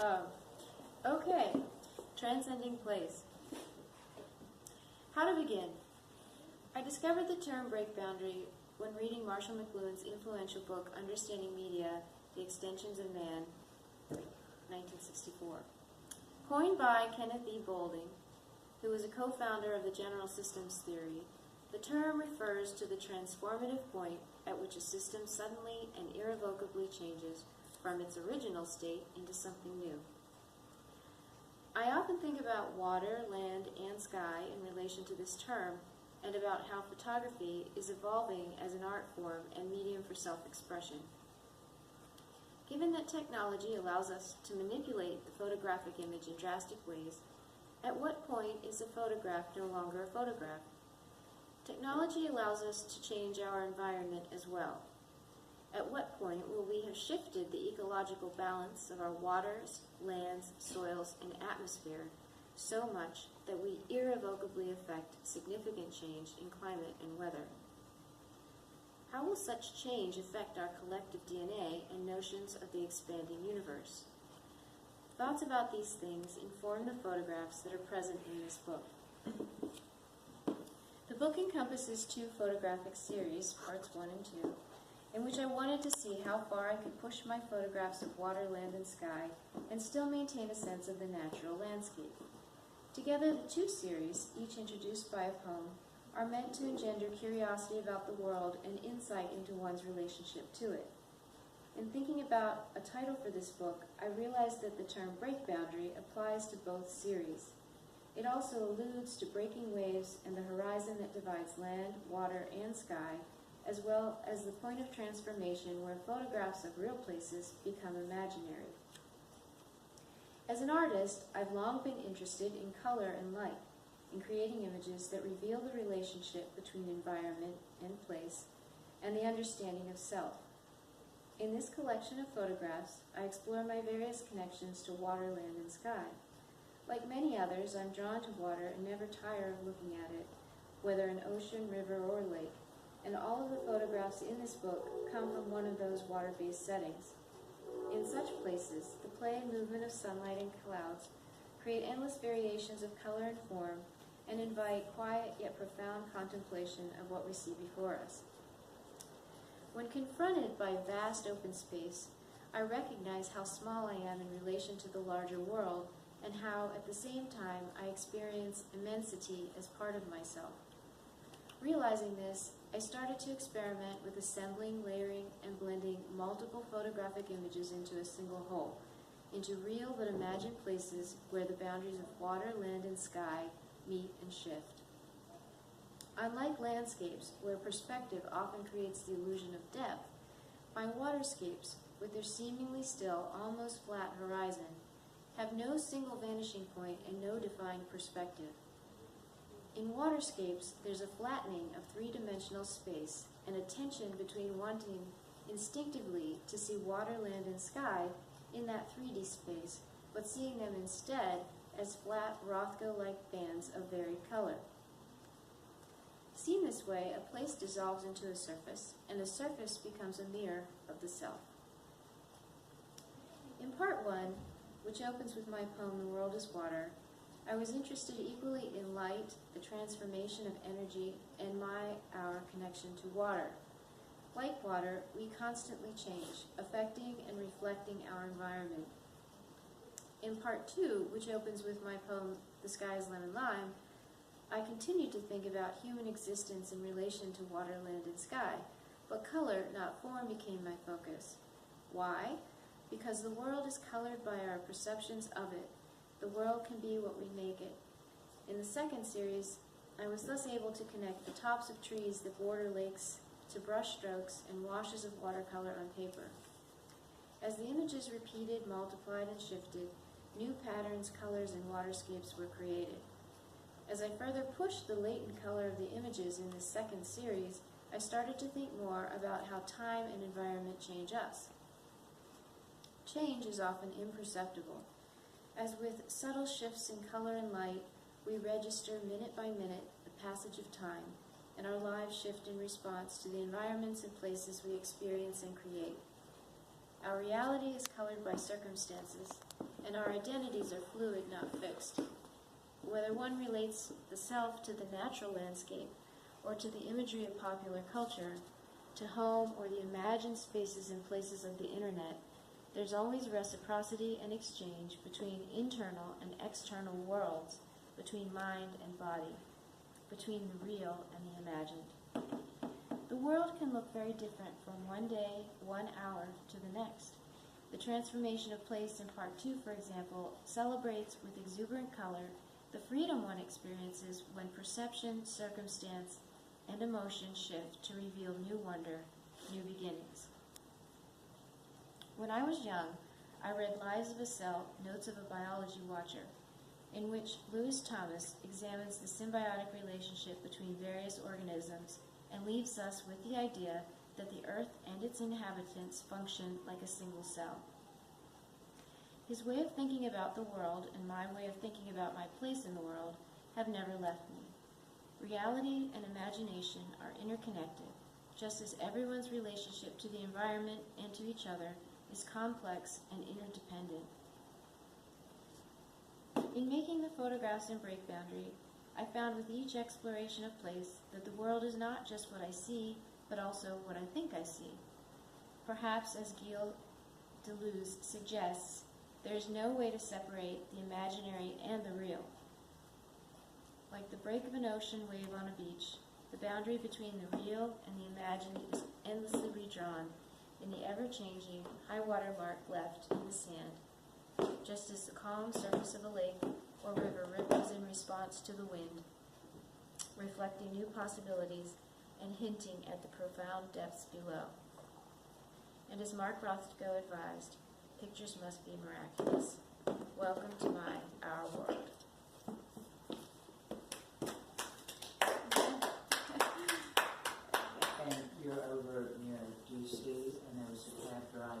Okay, transcending place. How to begin? I discovered the term break boundary when reading Marshall McLuhan's influential book, Understanding Media, The Extensions of Man, 1964. Coined by Kenneth E. Boulding, who was a co-founder of the general systems theory, the term refers to the transformative point at which a system suddenly and irrevocably changes from its original state into something new. I often think about water, land, and sky in relation to this term, and about how photography is evolving as an art form and medium for self-expression. Given that technology allows us to manipulate the photographic image in drastic ways, at what point is a photograph no longer a photograph? Technology allows us to change our environment as well. At what point will we have shifted the ecological balance of our waters, lands, soils, and atmosphere so much that we irrevocably affect significant change in climate and weather? How will such change affect our collective DNA and notions of the expanding universe? Thoughts about these things inform the photographs that are present in this book. The book encompasses 2 photographic series, parts 1 and 2, in which I wanted to see how far I could push my photographs of water, land, and sky and still maintain a sense of the natural landscape. Together, the 2 series, each introduced by a poem, are meant to engender curiosity about the world and insight into one's relationship to it. In thinking about a title for this book, I realized that the term break boundary applies to both series. It also alludes to breaking waves and the horizon that divides land, water, and sky, as well as the point of transformation where photographs of real places become imaginary. As an artist, I've long been interested in color and light, in creating images that reveal the relationship between environment and place, and the understanding of self. In this collection of photographs, I explore my various connections to water, land, and sky. Like many others, I'm drawn to water and never tire of looking at it, whether an ocean, river, or lake, and all of the photographs in this book come from one of those water-based settings. In such places, the play and movement of sunlight and clouds create endless variations of color and form and invite quiet yet profound contemplation of what we see before us. When confronted by vast open space, I recognize how small I am in relation to the larger world and how, at the same time, I experience immensity as part of myself. Realizing this, I started to experiment with assembling, layering, and blending multiple photographic images into a single whole, into real but imagined places where the boundaries of water, land, and sky meet and shift. Unlike landscapes, where perspective often creates the illusion of depth, my waterscapes, with their seemingly still, almost flat horizon, have no single vanishing point and no defined perspective. In waterscapes, there's a flattening of 3-dimensional space and a tension between wanting instinctively to see water, land, and sky in that 3D space, but seeing them instead as flat Rothko-like bands of varied color. Seen this way, a place dissolves into a surface, and a surface becomes a mirror of the self. In part 1, which opens with my poem, The World is Water, I was interested equally in light, the transformation of energy, and our connection to water. Like water, we constantly change, affecting and reflecting our environment. In part 2, which opens with my poem, The Sky is Lemon Lime, I continued to think about human existence in relation to water, land, and sky, but color, not form, became my focus. Why? Because the world is colored by our perceptions of it. The world can be what we make it. In the second series, I was thus able to connect the tops of trees that border lakes to brush strokes and washes of watercolor on paper. As the images repeated, multiplied, and shifted, new patterns, colors, and waterscapes were created. As I further pushed the latent color of the images in this second series, I started to think more about how time and environment change us. Change is often imperceptible. As with subtle shifts in color and light, we register minute by minute the passage of time, and our lives shift in response to the environments and places we experience and create. Our reality is colored by circumstances, and our identities are fluid, not fixed. Whether one relates the self to the natural landscape or to the imagery of popular culture, to home or the imagined spaces and places of the internet, there's always reciprocity and exchange between internal and external worlds, between mind and body, between the real and the imagined. The world can look very different from one day, 1 hour to the next. The transformation of place in Part 2, for example, celebrates with exuberant color the freedom one experiences when perception, circumstance, and emotion shift to reveal new wonder, new beginnings. When I was young, I read Lives of a Cell, Notes of a Biology Watcher, in which Lewis Thomas examines the symbiotic relationship between various organisms and leaves us with the idea that the Earth and its inhabitants function like a single cell. His way of thinking about the world and my way of thinking about my place in the world have never left me. Reality and imagination are interconnected, just as everyone's relationship to the environment and to each other is complex and interdependent. In making the photographs in Break Boundary, I found with each exploration of place that the world is not just what I see, but also what I think I see. Perhaps, as Gilles Deleuze suggests, there is no way to separate the imaginary and the real. Like the break of an ocean wave on a beach, the boundary between the real and the imagined is endlessly redrawn in the ever-changing high water mark left in the sand, just as the calm surface of a lake or river ripples in response to the wind, reflecting new possibilities and hinting at the profound depths below. And as Mark Rothko advised, pictures must be miraculous. Welcome to our world. And you're over near DC, and there was a cab drive